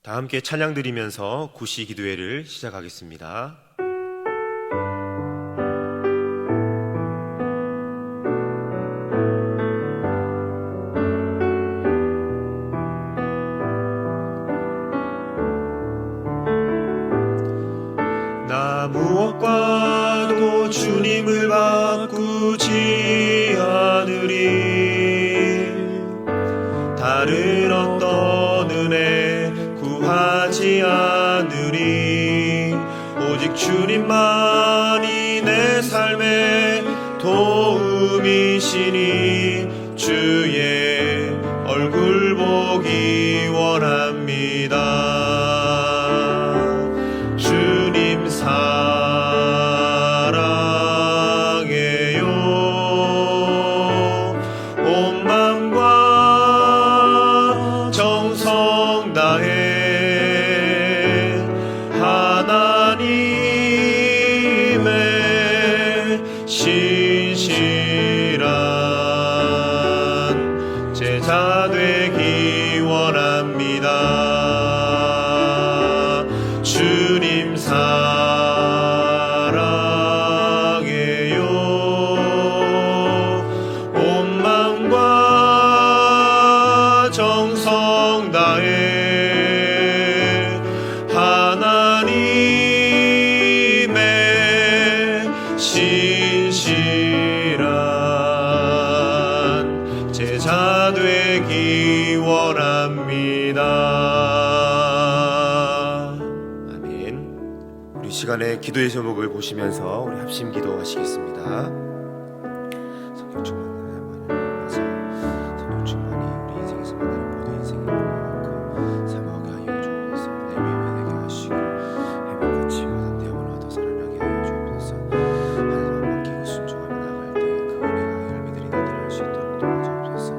다 함께 찬양 드리면서 구시 기도회를 시작하겠습니다. 나 무엇과도 주님을 바꾸지 않으리. 다른 어떤 은혜 구하지 않으리. 오직 주님만이 내 삶의 도움이시니 주의 얼굴 보기 원합니다. 주님 사랑해요. 온 마음과 정성 다해 하나님의 신실한 제자 되기 원합니다. 주님 사랑해요. 온 마음과 정성 다해 하나님의 신실한 제자 되기 원합니다. 우리 시간에 기도의 제목을 보시면서 우리 합심 기도하시겠습니다. 성령 충만을 성령 충만이 우리 인생에서 만나는 모든 인생의 영광과 사모하게 하여 주옵소서. 내 위에 되게 하시고 해방과 치유와 담대함을 얻어 살아나게 하여 주옵소서. 하나님만 맡기고 순종하며 나아갈 때에 그 은혜가 열매들이 나타날 수 있도록 도와주옵소서.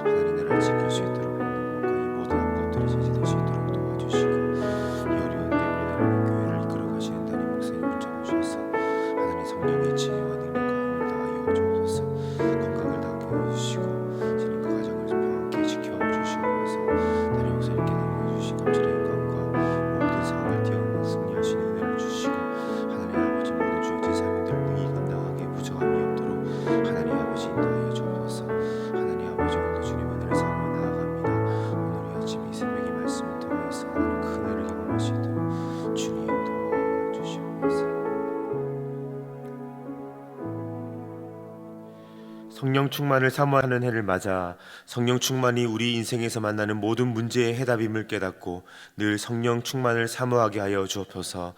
하나님 나라를 지킬 수 있도록 있는 것과 이 모든 것들이 제시될 수 있도록 도와주시고 이 어려운 때 우리 나라는 교회를 이끌어 가시는 담임 목사님을 잡아주셔서 하나님 성령의 지혜와 능력과 힘을 다하여 주옵소서. 건강을 닿게 해주시고 주님과 가정을 평안케 지켜주시옵소서. 담임 목사님께 남겨주신 감찰의 인감과 모든 상황을 뛰어넘어 승리하시는 은혜를 주시고 하나님 아버지 모든 주어진 사명들 능히 감당하게 부정함이 없도록 하나님 아버지 인도하여 주옵소서. 하나님 아버지 오늘도 주님 은혜를 사모해 나아갑니다. 오늘 이 아침 이 새벽의 말씀을 통하여서 하나님 큰 은혜를 경험할 수 있도록 주님 도와주시옵소서. 성령 충만을 사모하는 해를 맞아 성령 충만이 우리 인생에서 만나는 모든 문제의 해답임을 깨닫고 늘 성령 충만을 사모하게 하여 주옵소서.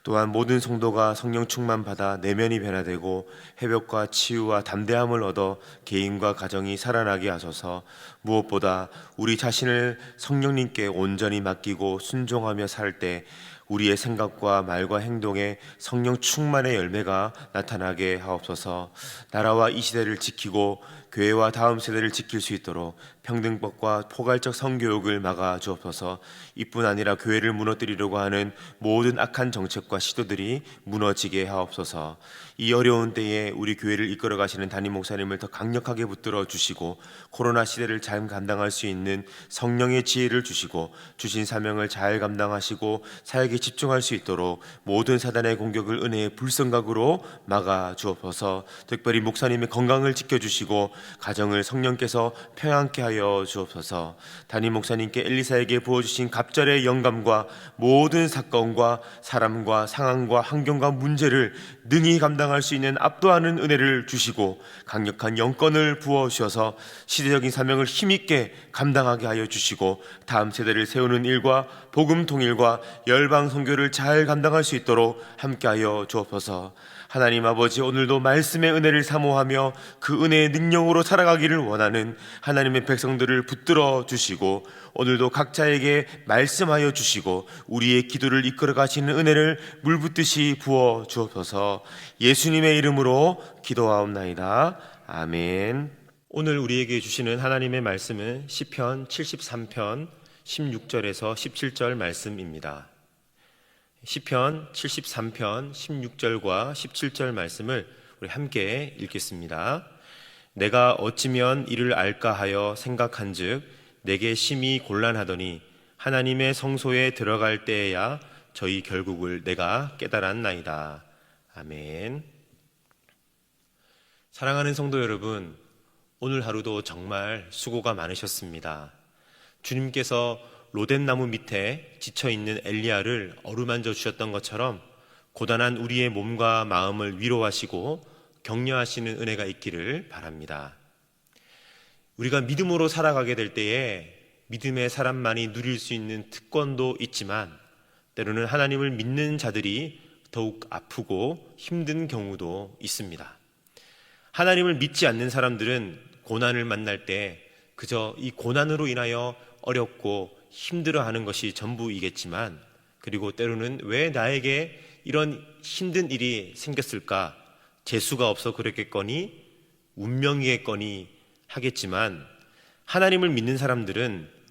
또한 모든 성도가 성령 충만 받아 내면이 변화되고 회복과 치유와 담대함을 얻어 개인과 가정이 살아나게 하소서. 무엇보다 우리 자신을 성령님께 온전히 맡기고 순종하며 살 때 우리의 생각과 말과 행동에 성령 충만의 열매가 나타나게 하옵소서. 나라와 이 시대를 지키고 교회와 다음 세대를 지킬 수 있도록 평등법과 포괄적 성교육을 막아 주옵소서. 이뿐 아니라 교회를 무너뜨리려고 하는 모든 악한 정책과 시도들이 무너지게 하옵소서. 이 어려운 때에 우리 교회를 이끌어 가시는 담임 목사님을 더 강력하게 붙들어 주시고 코로나 시대를 잘 감당할 수 있는 성령의 지혜를 주시고 주신 사명을 잘 감당하시고 사역에 집중할 수 있도록 모든 사단의 공격을 은혜의 불성각으로 막아 주옵소서. 특별히 목사님의 건강을 지켜주시고 가정을 성령께서 평안케 하여 주옵소서. 담임 목사님께 엘리사에게 부어주신 갑절의 영감과 모든 사건과 사람과 상황과 환경과 문제를 능히 감당할 수 있는 압도하는 은혜를 주시고 강력한 영권을 부어주셔서 시대적인 사명을 힘있게 감당하게 하여 주시고 다음 세대를 세우는 일과 복음 통일과 열방 선교를 잘 감당할 수 있도록 함께하여 주옵소서. 하나님 아버지, 오늘도 말씀의 은혜를 사모하며 그 은혜의 능력으로 살아가기를 원하는 하나님의 백성들을 붙들어 주시고 오늘도 각자에게 말씀하여 주시고 우리의 기도를 이끌어 가시는 은혜를 물붓듯이 부어 주옵소서. 예수님의 이름으로 기도하옵나이다. 아멘. 오늘 우리에게 주시는 하나님의 말씀은 시편 73편 16절에서 17절 말씀입니다. 시편 73편 16절과 17절 말씀을 우리 함께 읽겠습니다. 내가 어찌면 이를 알까 하여 생각한즉 내게 심히 곤란하더니 하나님의 성소에 들어갈 때에야 저희 결국을 내가 깨달았나이다. 아멘. 사랑하는 성도 여러분, 오늘 하루도 정말 수고가 많으셨습니다. 주님께서 로뎀나무 밑에 지쳐있는 엘리야를 어루만져 주셨던 것처럼 고단한 우리의 몸과 마음을 위로하시고 격려하시는 은혜가 있기를 바랍니다. 우리가 믿음으로 살아가게 될 때에 믿음의 사람만이 누릴 수 있는 특권도 있지만 때로는 하나님을 믿는 자들이 더욱 아프고 힘든 경우도 있습니다. 하나님을 믿지 않는 사람들은 고난을 만날 때 그저 이 고난으로 인하여 어렵고 힘들어하는 것이 전부이겠지만, 그리고 때로는 왜 나에게 이런 힘든 일이 생겼을까, 재수가 없어 그랬겠거니, 운명이겠거니 하겠지만, 하나님을 믿는 사람들은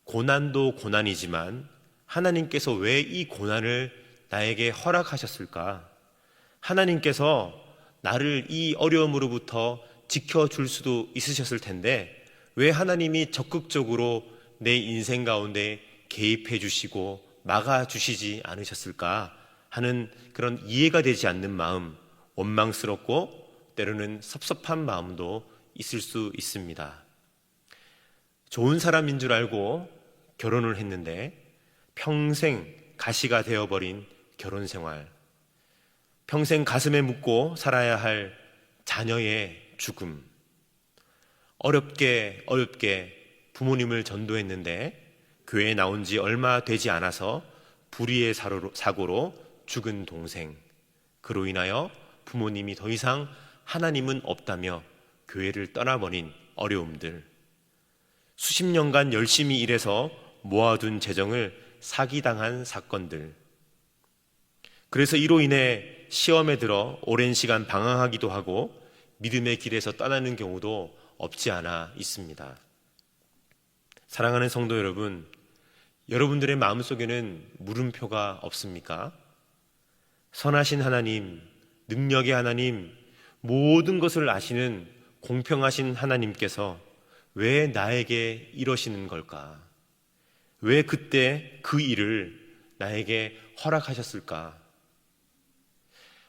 고난도 고난이지만 하나님께서 왜 이 고난을 나에게 허락하셨을까? 하나님께서 나를 이 어려움으로부터 지켜줄 수도 있으셨을 텐데 왜 하나님이 적극적으로 내 인생 가운데 개입해 주시고 막아주시지 않으셨을까 하는 그런 이해가 되지 않는 마음, 원망스럽고 때로는 섭섭한 마음도 있을 수 있습니다. 좋은 사람인 줄 알고 결혼을 했는데 평생 가시가 되어버린 결혼 생활, 평생 가슴에 묻고 살아야 할 자녀의 죽음, 어렵게 부모님을 전도했는데 교회에 나온 지 얼마 되지 않아서 불의의 사고로 죽은 동생, 그로 인하여 부모님이 더 이상 하나님은 없다며 교회를 떠나버린 어려움들, 수십 년간 열심히 일해서 모아둔 재정을 사기당한 사건들, 그래서 이로 인해 시험에 들어 오랜 시간 방황하기도 하고 믿음의 길에서 떠나는 경우도 없지 않아 있습니다. 사랑하는 성도 여러분, 여러분들의 마음속에는 물음표가 없습니까? 선하신 하나님, 능력의 하나님, 모든 것을 아시는 공평하신 하나님께서 왜 나에게 이러시는 걸까? 왜 그때 그 일을 나에게 허락하셨을까?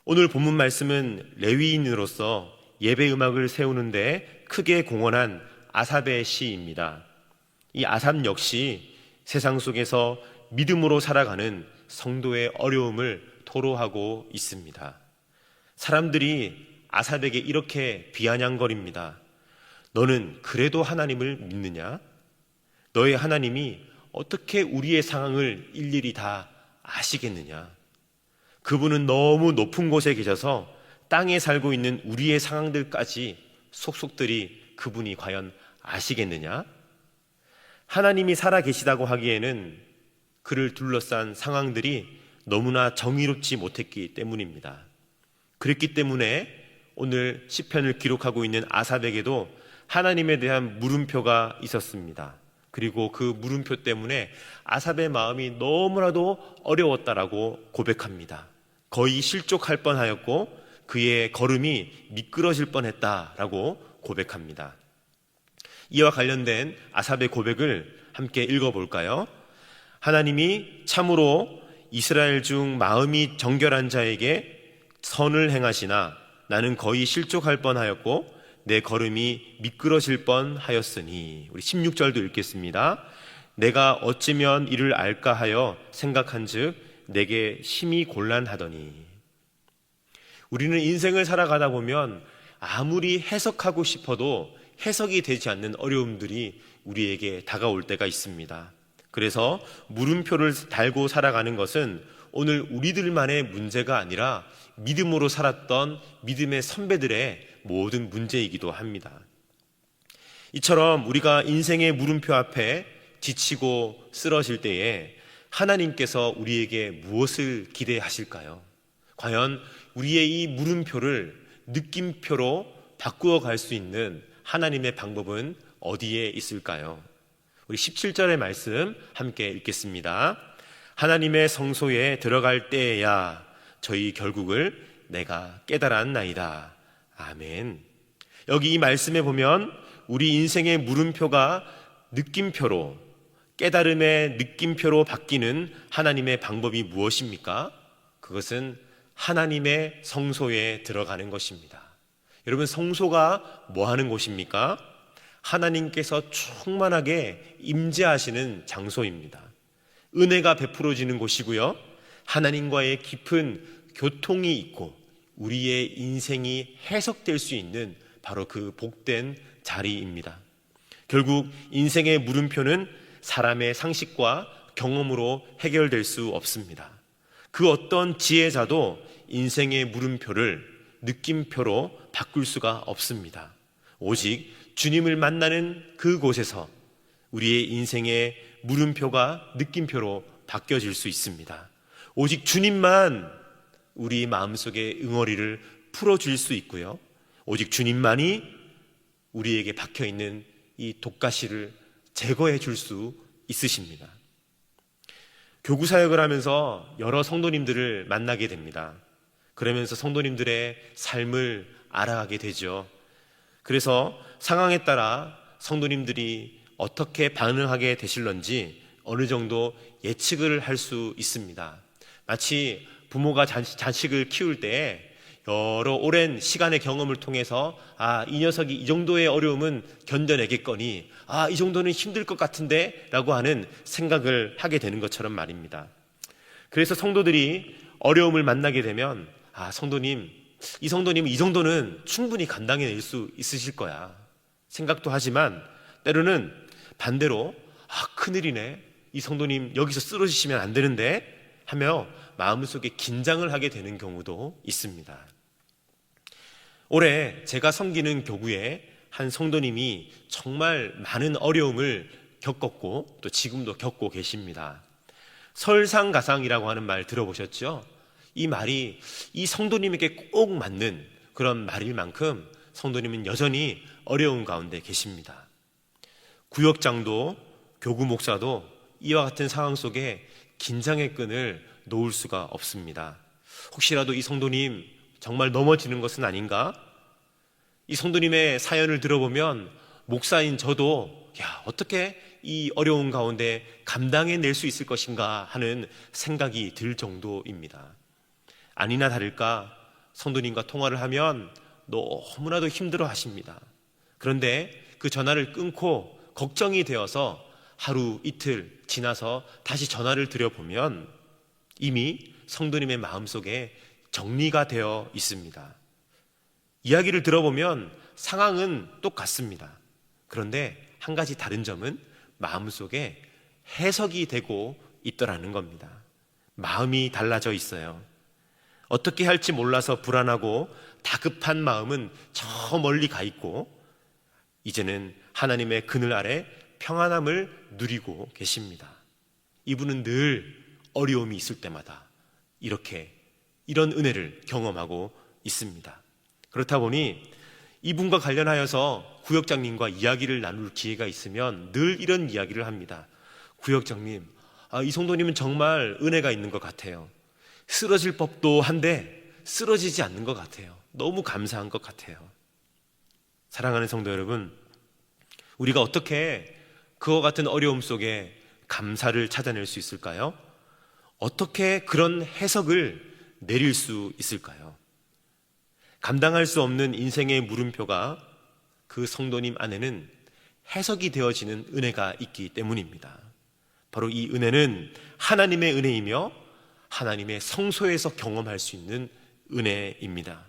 오늘 본문 말씀은 레위인으로서 예배 음악을 세우는데 크게 공헌한 아삽의 시입니다. 이 아삽 역시 세상 속에서 믿음으로 살아가는 성도의 어려움을 토로하고 있습니다. 사람들이 아삽에게 이렇게 비아냥거립니다. 너는 그래도 하나님을 믿느냐? 너의 하나님이 어떻게 우리의 상황을 일일이 다 아시겠느냐? 그분은 너무 높은 곳에 계셔서 땅에 살고 있는 우리의 상황들까지 속속들이 그분이 과연 아시겠느냐? 하나님이 살아계시다고 하기에는 그를 둘러싼 상황들이 너무나 정의롭지 못했기 때문입니다. 그랬기 때문에 오늘 시편을 기록하고 있는 아삽에게도 하나님에 대한 물음표가 있었습니다. 그리고 그 물음표 때문에 아삽의 마음이 너무나도 어려웠다라고 고백합니다. 거의 실족할 뻔하였고 그의 걸음이 미끄러질 뻔했다라고 고백합니다. 이와 관련된 아삽의 고백을 함께 읽어볼까요? 하나님이 참으로 이스라엘 중 마음이 정결한 자에게 선을 행하시나 나는 거의 실족할 뻔하였고 내 걸음이 미끄러질 뻔하였으니. 우리 16절도 읽겠습니다. 내가 어찌면 이를 알까 하여 생각한즉 내게 심히 곤란하더니. 우리는 인생을 살아가다 보면 아무리 해석하고 싶어도 해석이 되지 않는 어려움들이 우리에게 다가올 때가 있습니다. 그래서 물음표를 달고 살아가는 것은 오늘 우리들만의 문제가 아니라 믿음으로 살았던 믿음의 선배들의 모든 문제이기도 합니다. 이처럼 우리가 인생의 물음표 앞에 지치고 쓰러질 때에 하나님께서 우리에게 무엇을 기대하실까요? 과연 우리의 이 물음표를 느낌표로 바꾸어 갈 수 있는 하나님의 방법은 어디에 있을까요? 우리 17절의 말씀 함께 읽겠습니다. 하나님의 성소에 들어갈 때에야 저희 결국을 내가 깨달았나이다. 아멘. 여기 이 말씀에 보면 우리 인생의 물음표가 느낌표로 깨달음의 느낌표로 바뀌는 하나님의 방법이 무엇입니까? 그것은 하나님의 성소에 들어가는 것입니다. 여러분, 성소가 뭐 하는 곳입니까? 하나님께서 충만하게 임재하시는 장소입니다. 은혜가 베풀어지는 곳이고요, 하나님과의 깊은 교통이 있고 우리의 인생이 해석될 수 있는 바로 그 복된 자리입니다. 결국 인생의 물음표는 사람의 상식과 경험으로 해결될 수 없습니다. 그 어떤 지혜자도 인생의 물음표를 느낌표로 바꿀 수가 없습니다. 오직 주님을 만나는 그곳에서 우리의 인생의 물음표가 느낌표로 바뀌어질 수 있습니다. 오직 주님만 우리 마음속의 응어리를 풀어줄 수 있고요, 오직 주님만이 우리에게 박혀있는 이 독가시를 제거해 줄 수 있으십니다. 교구 사역을 하면서 여러 성도님들을 만나게 됩니다. 그러면서 성도님들의 삶을 알아가게 되죠. 그래서 상황에 따라 성도님들이 어떻게 반응하게 되실런지 어느 정도 예측을 할 수 있습니다. 마치 부모가 자식을 키울 때 여러 오랜 시간의 경험을 통해서 이 녀석이 이 정도의 어려움은 견뎌내겠거니 이 정도는 힘들 것 같은데 라고 하는 생각을 하게 되는 것처럼 말입니다. 그래서 성도들이 어려움을 만나게 되면 이 성도님은 이 정도는 충분히 감당해낼 수 있으실 거야 생각도 하지만, 때로는 반대로 큰일이네, 이 성도님 여기서 쓰러지시면 안 되는데 하며 마음속에 긴장을 하게 되는 경우도 있습니다. 올해 제가 섬기는 교구에 한 성도님이 정말 많은 어려움을 겪었고 또 지금도 겪고 계십니다. 설상가상이라고 하는 말 들어보셨죠? 이 말이 이 성도님에게 꼭 맞는 그런 말일 만큼 성도님은 여전히 어려운 가운데 계십니다. 구역장도 교구 목사도 이와 같은 상황 속에 긴장의 끈을 놓을 수가 없습니다. 혹시라도 이 성도님 정말 넘어지는 것은 아닌가? 이 성도님의 사연을 들어보면 목사인 저도 어떻게 이 어려운 가운데 감당해낼 수 있을 것인가 하는 생각이 들 정도입니다. 아니나 다를까 성도님과 통화를 하면 너무나도 힘들어 하십니다. 그런데 그 전화를 끊고 걱정이 되어서 하루 이틀 지나서 다시 전화를 드려보면 이미 성도님의 마음속에 정리가 되어 있습니다. 이야기를 들어보면 상황은 똑같습니다. 그런데 한 가지 다른 점은 마음속에 해석이 되고 있더라는 겁니다. 마음이 달라져 있어요. 어떻게 할지 몰라서 불안하고 다급한 마음은 저 멀리 가 있고 이제는 하나님의 그늘 아래 평안함을 누리고 계십니다. 이분은 늘 어려움이 있을 때마다 이런 은혜를 경험하고 있습니다. 그렇다 보니 이분과 관련하여서 구역장님과 이야기를 나눌 기회가 있으면 늘 이런 이야기를 합니다. 구역장님, 이 성도님은 정말 은혜가 있는 것 같아요. 쓰러질 법도 한데 쓰러지지 않는 것 같아요. 너무 감사한 것 같아요. 사랑하는 성도 여러분, 우리가 어떻게 그와 같은 어려움 속에 감사를 찾아낼 수 있을까요? 어떻게 그런 해석을 내릴 수 있을까요? 감당할 수 없는 인생의 물음표가 그 성도님 안에는 해석이 되어지는 은혜가 있기 때문입니다. 바로 이 은혜는 하나님의 은혜이며 하나님의 성소에서 경험할 수 있는 은혜입니다.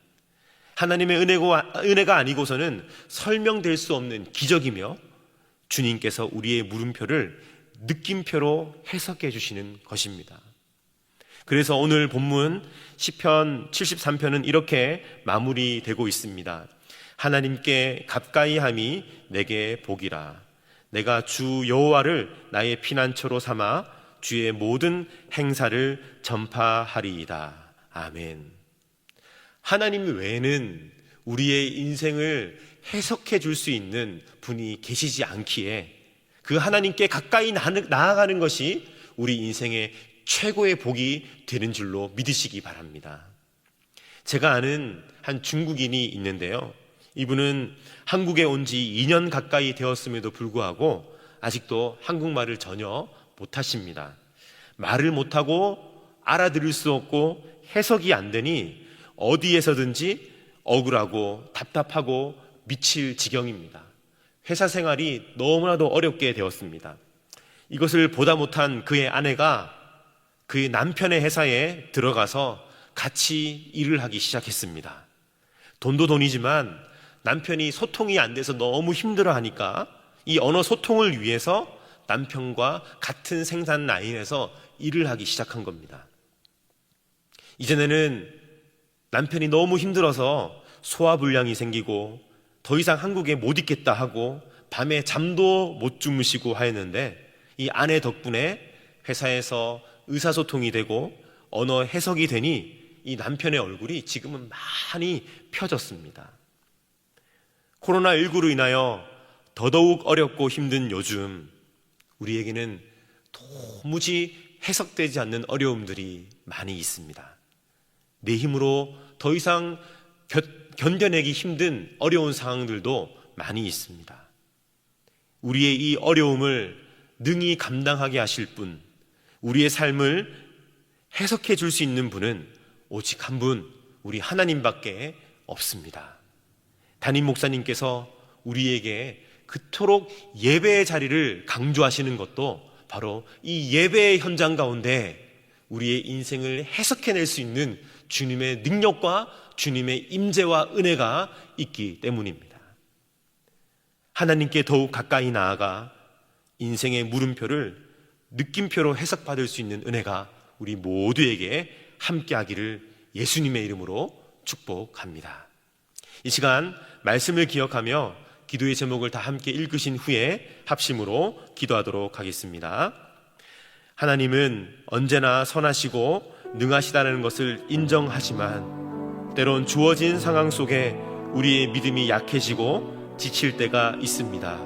하나님의 은혜가 아니고서는 설명될 수 없는 기적이며 주님께서 우리의 물음표를 느낌표로 해석해 주시는 것입니다. 그래서 오늘 본문 시편 73편은 이렇게 마무리되고 있습니다. 하나님께 가까이함이 내게 복이라. 내가 주 여호와를 나의 피난처로 삼아 주의 모든 행사를 전파하리이다. 아멘. 하나님 외에는 우리의 인생을 해석해 줄 수 있는 분이 계시지 않기에 그 하나님께 가까이 나아가는 것이 우리 인생의 최고의 복이 되는 줄로 믿으시기 바랍니다. 제가 아는 한 중국인이 있는데요, 이분은 한국에 온 지 2년 가까이 되었음에도 불구하고 아직도 한국말을 전혀 못하십니다. 말을 못하고 알아들을 수 없고 해석이 안 되니 어디에서든지 억울하고 답답하고 미칠 지경입니다. 회사 생활이 너무나도 어렵게 되었습니다. 이것을 보다 못한 그의 아내가 그의 남편의 회사에 들어가서 같이 일을 하기 시작했습니다. 돈도 돈이지만 남편이 소통이 안 돼서 너무 힘들어하니까 이 언어 소통을 위해서 남편과 같은 생산 라인에서 일을 하기 시작한 겁니다. 이전에는 남편이 너무 힘들어서 소화불량이 생기고 더 이상 한국에 못 있겠다 하고 밤에 잠도 못 주무시고 하였는데, 이 아내 덕분에 회사에서 의사소통이 되고 언어 해석이 되니 이 남편의 얼굴이 지금은 많이 펴졌습니다. 코로나19로 인하여 더더욱 어렵고 힘든 요즘, 우리에게는 도무지 해석되지 않는 어려움들이 많이 있습니다. 내 힘으로 더 이상 견뎌내기 힘든 어려운 상황들도 많이 있습니다. 우리의 이 어려움을 능히 감당하게 하실 분, 우리의 삶을 해석해 줄 수 있는 분은 오직 한 분, 우리 하나님밖에 없습니다. 담임 목사님께서 우리에게 그토록 예배의 자리를 강조하시는 것도 바로 이 예배의 현장 가운데 우리의 인생을 해석해낼 수 있는 주님의 능력과 주님의 임재와 은혜가 있기 때문입니다. 하나님께 더욱 가까이 나아가 인생의 물음표를 느낌표로 해석받을 수 있는 은혜가 우리 모두에게 함께하기를 예수님의 이름으로 축복합니다. 이 시간 말씀을 기억하며 기도의 제목을 다 함께 읽으신 후에 합심으로 기도하도록 하겠습니다. 하나님은 언제나 선하시고 능하시다는 것을 인정하지만 때론 주어진 상황 속에 우리의 믿음이 약해지고 지칠 때가 있습니다.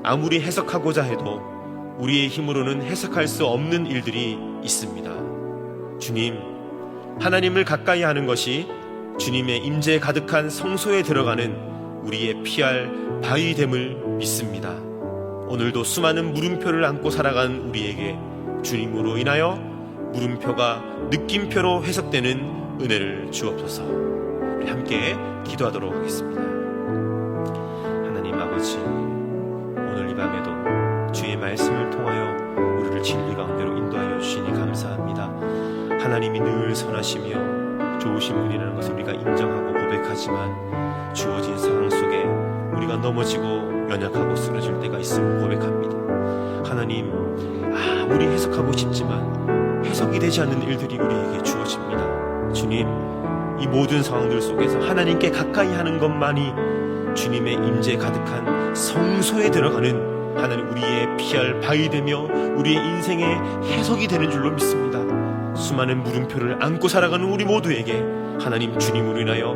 아무리 해석하고자 해도 우리의 힘으로는 해석할 수 없는 일들이 있습니다. 주님, 하나님을 가까이 하는 것이 주님의 임재 가득한 성소에 들어가는 우리의 피할 바위됨을 믿습니다. 오늘도 수많은 물음표를 안고 살아가는 우리에게 주님으로 인하여 물음표가 느낌표로 해석되는 은혜를 주옵소서. 우리 함께 기도하도록 하겠습니다. 하나님 아버지, 오늘 이 밤에도 주의 말씀을 통하여 우리를 진리 가운데로 인도하여 주시니 감사합니다. 하나님이 늘 선하시며 좋으신 분이라는 것을 우리가 인정하고 고백하지만 주어진 상황 속에 우리가 넘어지고 연약하고 쓰러질 때가 있음을 고백합니다. 하나님, 아무리 해석하고 싶지만 해석이 되지 않는 일들이 우리에게 주어집니다. 주님, 이 모든 상황들 속에서 하나님께 가까이 하는 것만이 주님의 임재 가득한 성소에 들어가는 하나님 우리의 피할 바위 되며 우리의 인생의 해석이 되는 줄로 믿습니다. 수많은 물음표를 안고 살아가는 우리 모두에게 하나님 주님으로 인하여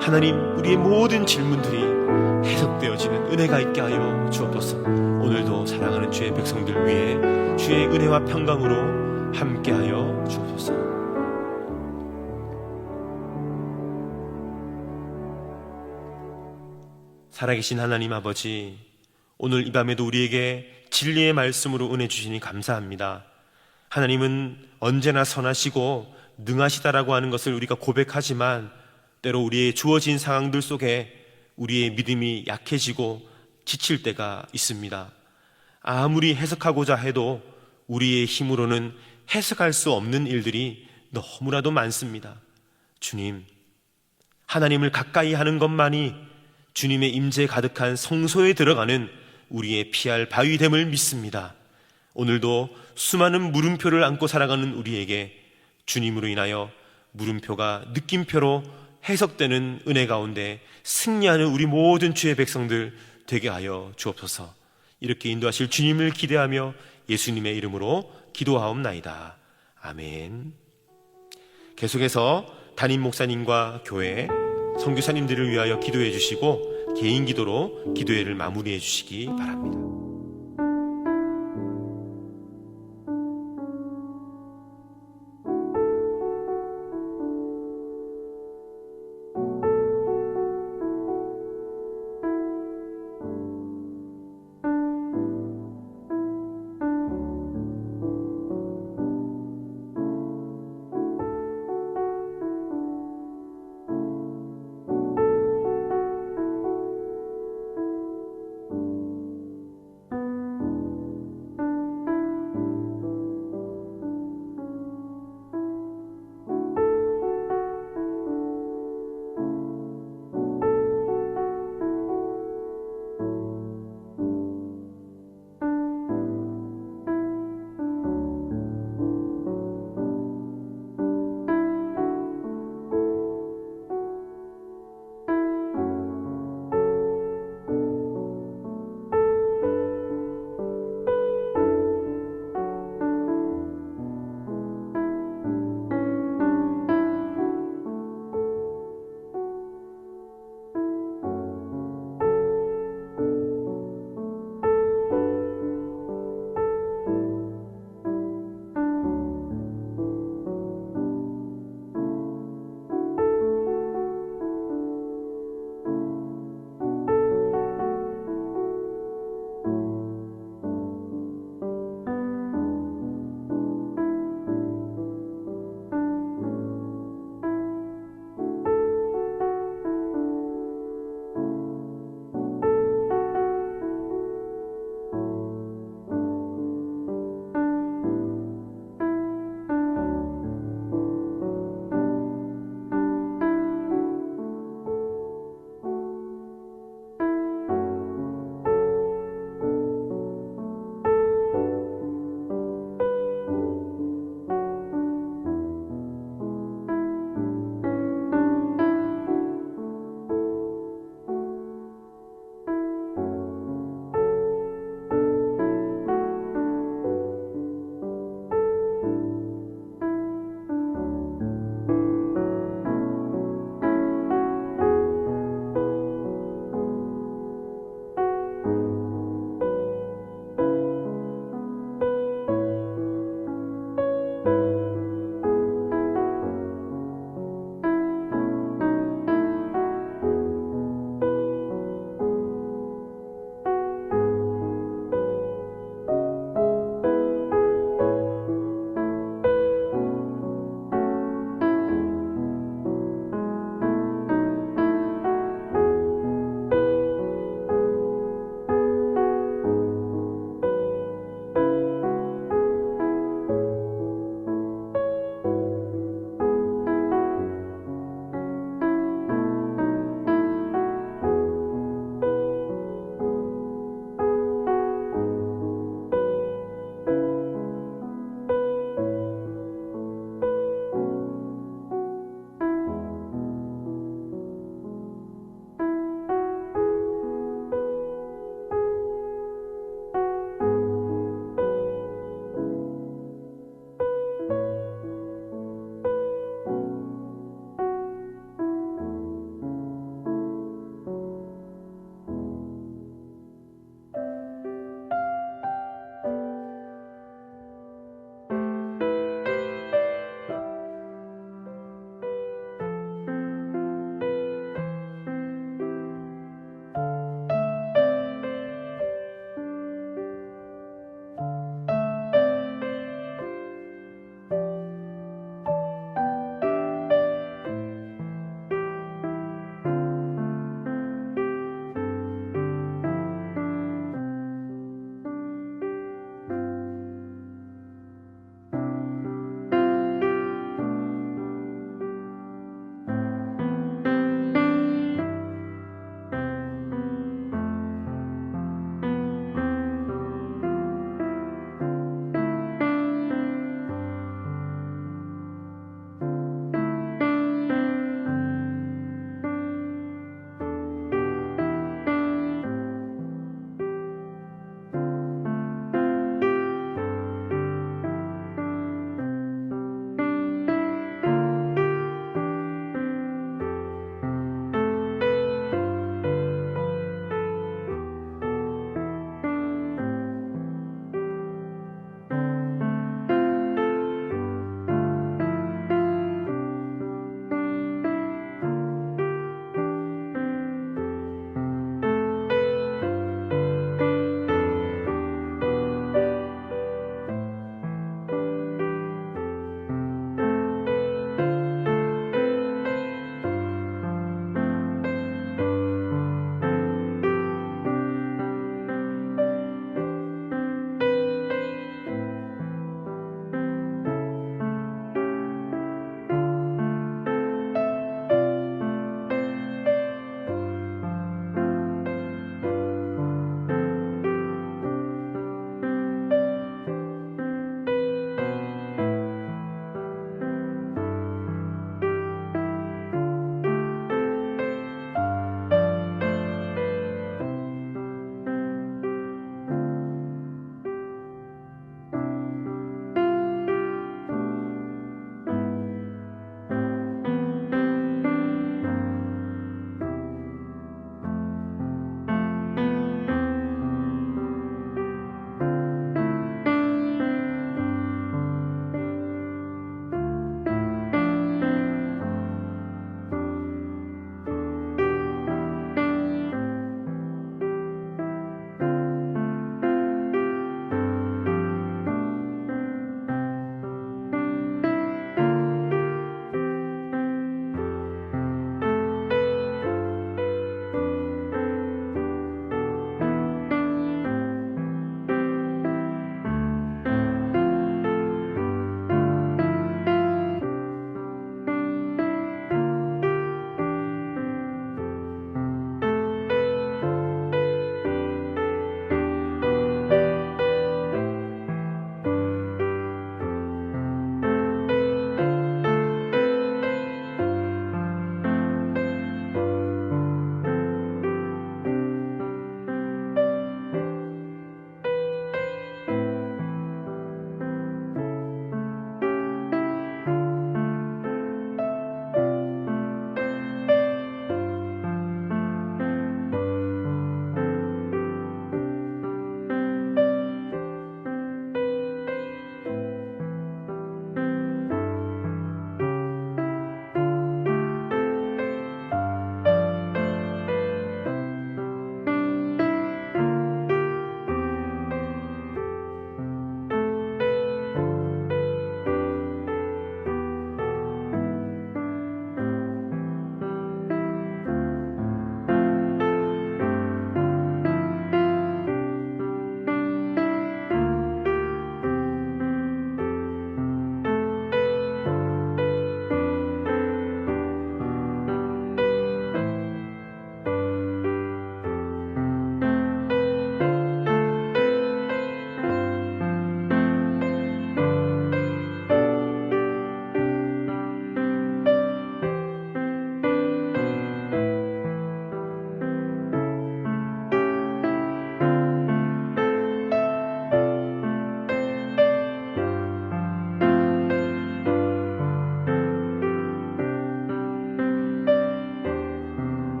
하나님 우리의 모든 질문들이 해석되어지는 은혜가 있게 하여 주옵소서. 오늘도 사랑하는 주의 백성들 위해 주의 은혜와 평강으로 함께하여 주옵소서. 살아계신 하나님 아버지, 오늘 이 밤에도 우리에게 진리의 말씀으로 은혜 주시니 감사합니다. 하나님은 언제나 선하시고 능하시다라고 하는 것을 우리가 고백하지만 때로 우리의 주어진 상황들 속에 우리의 믿음이 약해지고 지칠 때가 있습니다. 아무리 해석하고자 해도 우리의 힘으로는 해석할 수 없는 일들이 너무나도 많습니다. 주님, 하나님을 가까이 하는 것만이 주님의 임재 가득한 성소에 들어가는 우리의 피할 바위됨을 믿습니다. 오늘도 수많은 물음표를 안고 살아가는 우리에게 주님으로 인하여 물음표가 느낌표로 해석되는 은혜 가운데 승리하는 우리 모든 주의 백성들 되게 하여 주옵소서. 이렇게 인도하실 주님을 기대하며 예수님의 이름으로 기도하옵나이다. 아멘. 계속해서 담임 목사님과 교회 선교사님들을 위하여 기도해 주시고 개인 기도로 기도회를 마무리해 주시기 바랍니다.